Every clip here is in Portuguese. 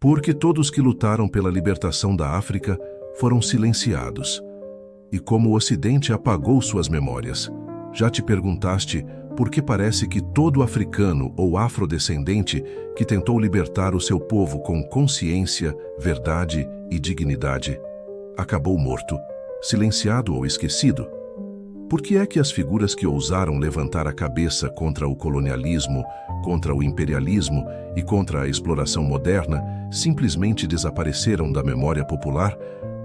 Porque todos que lutaram pela libertação da África foram silenciados. E como o Ocidente apagou suas memórias. Já te perguntaste por que parece que todo africano ou afrodescendente que tentou libertar o seu povo com consciência, verdade e dignidade acabou morto, silenciado ou esquecido? Por que é que as figuras que ousaram levantar a cabeça contra o colonialismo, contra o imperialismo e contra a exploração moderna simplesmente desapareceram da memória popular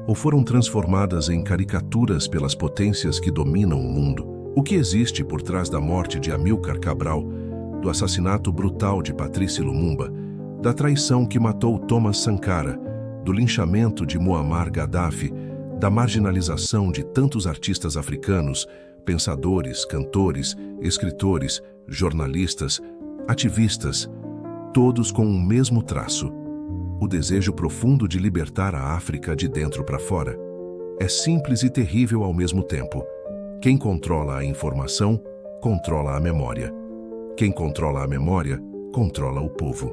ou foram transformadas em caricaturas pelas potências que dominam o mundo? O que existe por trás da morte de Amílcar Cabral, do assassinato brutal de Patrice Lumumba, da traição que matou Thomas Sankara, do linchamento de Muammar Gaddafi, da marginalização de tantos artistas africanos, pensadores, cantores, escritores, jornalistas, ativistas, todos com um mesmo traço: o desejo profundo de libertar a África de dentro para fora? É simples e terrível ao mesmo tempo. Quem controla a informação, controla a memória. Quem controla a memória, controla o povo.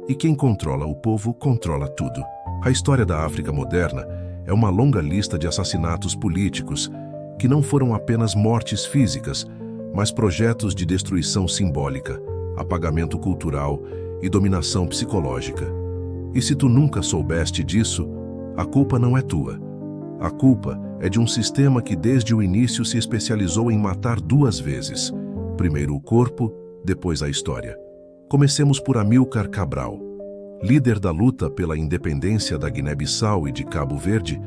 E quem controla o povo, controla tudo. A história da África moderna é uma longa lista de assassinatos políticos que não foram apenas mortes físicas, mas projetos de destruição simbólica, apagamento cultural e dominação psicológica. E se tu nunca soubeste disso, a culpa não é tua. A culpa é de um sistema que desde o início se especializou em matar duas vezes. Primeiro o corpo, depois a história. Comecemos por Amílcar Cabral. Líder da luta pela independência da Guiné-Bissau e de Cabo Verde,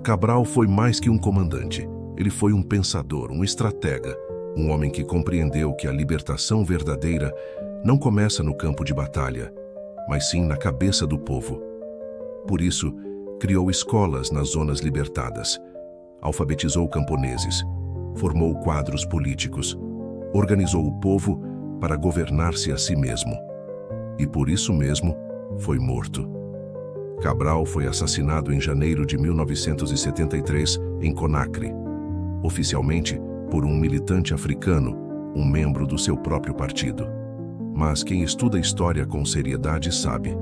Cabral foi mais que um comandante. Ele foi um pensador, um estratega, um homem que compreendeu que a libertação verdadeira não começa no campo de batalha, mas sim na cabeça do povo. Por isso, criou escolas nas zonas libertadas, alfabetizou camponeses, formou quadros políticos, organizou o povo para governar-se a si mesmo. E por isso mesmo, foi morto. Cabral foi assassinado em janeiro de 1973 em Conakry, oficialmente por um militante africano, um membro do seu próprio partido. Mas quem estuda história com seriedade sabe,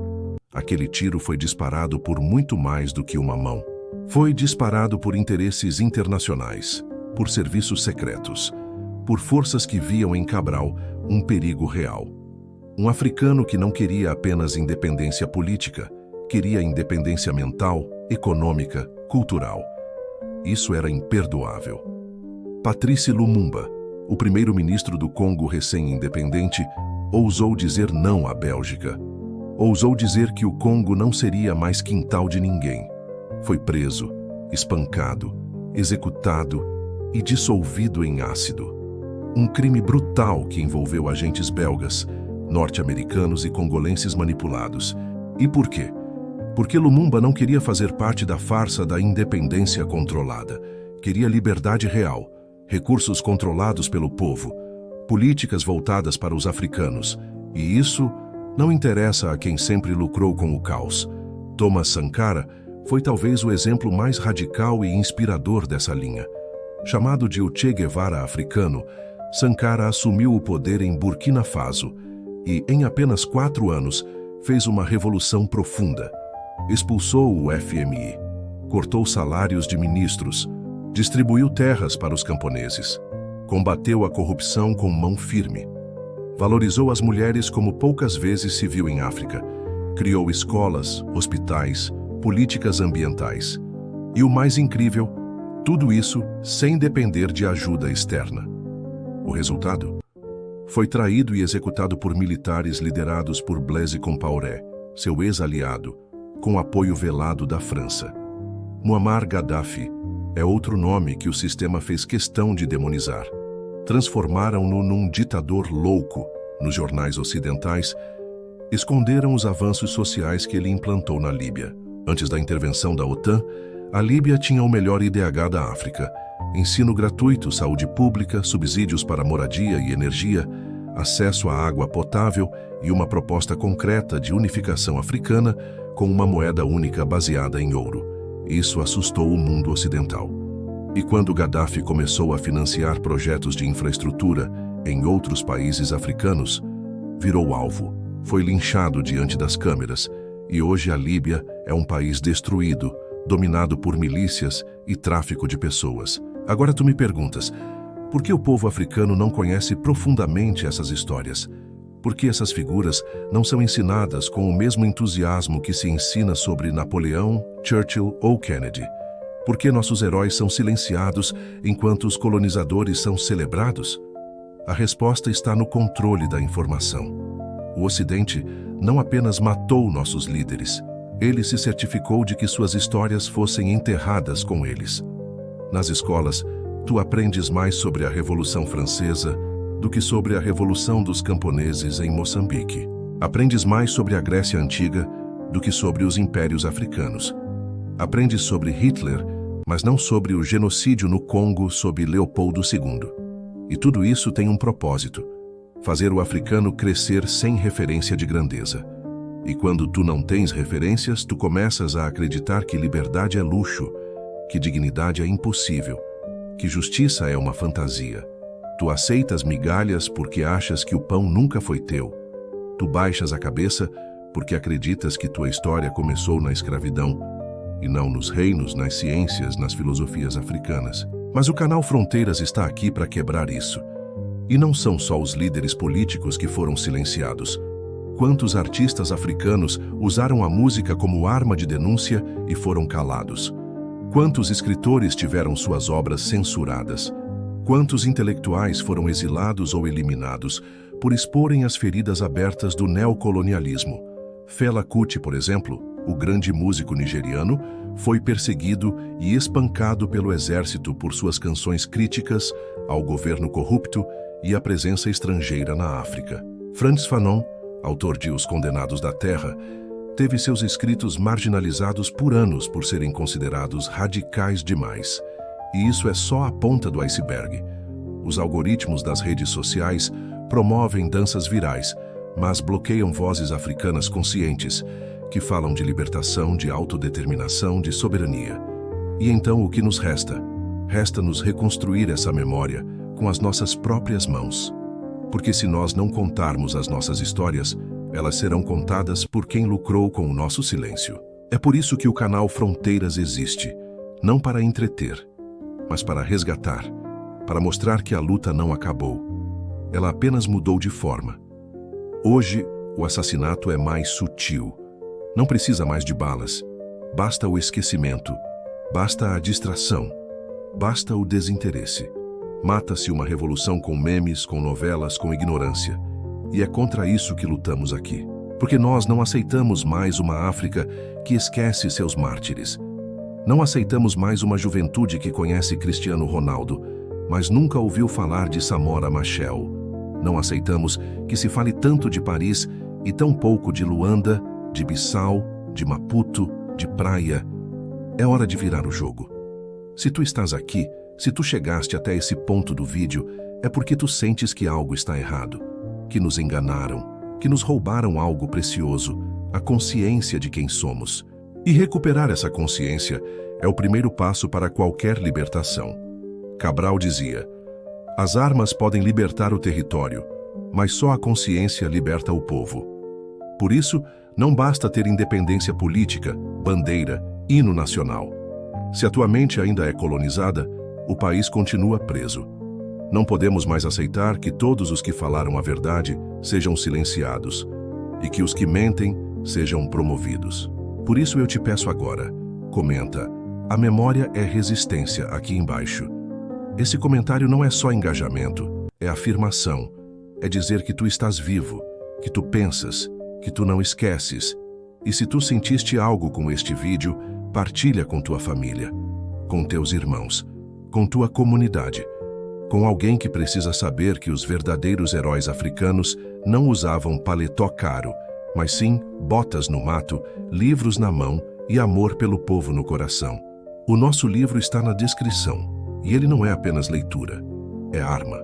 aquele tiro foi disparado por muito mais do que uma mão. Foi disparado por interesses internacionais, por serviços secretos, por forças que viam em Cabral um perigo real. Um africano que não queria apenas independência política, queria independência mental, econômica, cultural. Isso era imperdoável. Patrice Lumumba, o primeiro-ministro do Congo recém-independente, ousou dizer não à Bélgica. Ousou dizer que o Congo não seria mais quintal de ninguém. Foi preso, espancado, executado e dissolvido em ácido. Um crime brutal que envolveu agentes belgas, norte-americanos e congolenses manipulados. E por quê? Porque Lumumba não queria fazer parte da farsa da independência controlada. Queria liberdade real, recursos controlados pelo povo, políticas voltadas para os africanos. E isso não interessa a quem sempre lucrou com o caos. Thomas Sankara foi talvez o exemplo mais radical e inspirador dessa linha. Chamado de o Che Guevara africano, Sankara assumiu o poder em Burkina Faso e, em apenas 4 anos, fez uma revolução profunda. Expulsou o FMI, cortou salários de ministros, distribuiu terras para os camponeses, combateu a corrupção com mão firme, valorizou as mulheres como poucas vezes se viu em África, criou escolas, hospitais, políticas ambientais. E o mais incrível, tudo isso sem depender de ajuda externa. O resultado? Foi traído e executado por militares liderados por Blaise Compaoré, seu ex-aliado, com apoio velado da França. Muammar Gaddafi é outro nome que o sistema fez questão de demonizar. Transformaram-no num ditador louco nos jornais ocidentais, esconderam os avanços sociais que ele implantou na Líbia. Antes da intervenção da OTAN, a Líbia tinha o melhor IDH da África: ensino gratuito, saúde pública, subsídios para moradia e energia, acesso à água potável e uma proposta concreta de unificação africana com uma moeda única baseada em ouro. Isso assustou o mundo ocidental. E quando Gaddafi começou a financiar projetos de infraestrutura em outros países africanos, virou alvo, foi linchado diante das câmeras E hoje a Líbia é um país destruído, dominado por milícias e tráfico de pessoas. Agora tu me perguntas, por que o povo africano não conhece profundamente essas histórias? Por que essas figuras não são ensinadas com o mesmo entusiasmo que se ensina sobre Napoleão, Churchill ou Kennedy? Por que nossos heróis são silenciados enquanto os colonizadores são celebrados? A resposta está no controle da informação. O Ocidente não apenas matou nossos líderes, ele se certificou de que suas histórias fossem enterradas com eles. Nas escolas, tu aprendes mais sobre a Revolução Francesa do que sobre a Revolução dos Camponeses em Moçambique. Aprendes mais sobre a Grécia Antiga do que sobre os impérios africanos. Aprendes sobre Hitler, mas não sobre o genocídio no Congo sob Leopoldo II. E tudo isso tem um propósito: fazer o africano crescer sem referência de grandeza. E quando tu não tens referências, tu começas a acreditar que liberdade é luxo, que dignidade é impossível, que justiça é uma fantasia. Tu aceitas migalhas porque achas que o pão nunca foi teu. Tu baixas a cabeça porque acreditas que tua história começou na escravidão, e não nos reinos, nas ciências, nas filosofias africanas. Mas o canal Fronteiras está aqui para quebrar isso. E não são só os líderes políticos que foram silenciados. Quantos artistas africanos usaram a música como arma de denúncia e foram calados? Quantos escritores tiveram suas obras censuradas? Quantos intelectuais foram exilados ou eliminados por exporem as feridas abertas do neocolonialismo? Fela Kuti, por exemplo, o grande músico nigeriano, foi perseguido e espancado pelo exército por suas canções críticas ao governo corrupto e à presença estrangeira na África. Frantz Fanon, autor de Os Condenados da Terra, teve seus escritos marginalizados por anos por serem considerados radicais demais. E isso é só a ponta do iceberg. Os algoritmos das redes sociais promovem danças virais, mas bloqueiam vozes africanas conscientes, que falam de libertação, de autodeterminação, de soberania. E então o que nos resta? Resta-nos reconstruir essa memória com as nossas próprias mãos. Porque se nós não contarmos as nossas histórias, elas serão contadas por quem lucrou com o nosso silêncio. É por isso que o canal Fronteiras existe, não para entreter, mas para resgatar, para mostrar que a luta não acabou. Ela apenas mudou de forma. Hoje, o assassinato é mais sutil. Não precisa mais de balas. Basta o esquecimento. Basta a distração. Basta o desinteresse. Mata-se uma revolução com memes, com novelas, com ignorância. E é contra isso que lutamos aqui. Porque nós não aceitamos mais uma África que esquece seus mártires. Não aceitamos mais uma juventude que conhece Cristiano Ronaldo, mas nunca ouviu falar de Samora Machel. Não aceitamos que se fale tanto de Paris e tão pouco de Luanda, de Bissau, de Maputo, de Praia. É hora de virar o jogo. Se tu estás aqui, se tu chegaste até esse ponto do vídeo, é porque tu sentes que algo está errado, que nos enganaram, que nos roubaram algo precioso, a consciência de quem somos. E recuperar essa consciência é o primeiro passo para qualquer libertação. Cabral dizia: as armas podem libertar o território, mas só a consciência liberta o povo. Por isso, não basta ter independência política, bandeira, hino nacional. Se a tua mente ainda é colonizada, o país continua preso. Não podemos mais aceitar que todos os que falaram a verdade sejam silenciados e que os que mentem sejam promovidos. Por isso eu te peço agora, comenta: a memória é resistência aqui embaixo. Esse comentário não é só engajamento, é afirmação. É dizer que tu estás vivo, que tu pensas, que tu não esqueces. E se tu sentiste algo com este vídeo, partilha com tua família, com teus irmãos, com tua comunidade, com alguém que precisa saber que os verdadeiros heróis africanos não usavam paletó caro, mas sim botas no mato, livros na mão e amor pelo povo no coração. O nosso livro está na descrição, e ele não é apenas leitura, é arma.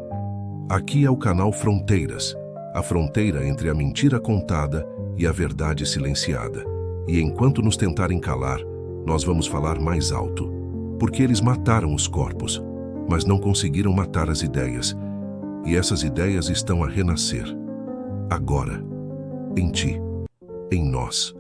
Aqui é o canal Fronteiras, a fronteira entre a mentira contada e a verdade silenciada. E enquanto nos tentarem calar, nós vamos falar mais alto, porque eles mataram os corpos, mas não conseguiram matar as ideias, e essas ideias estão a renascer. Agora, em ti, em nós.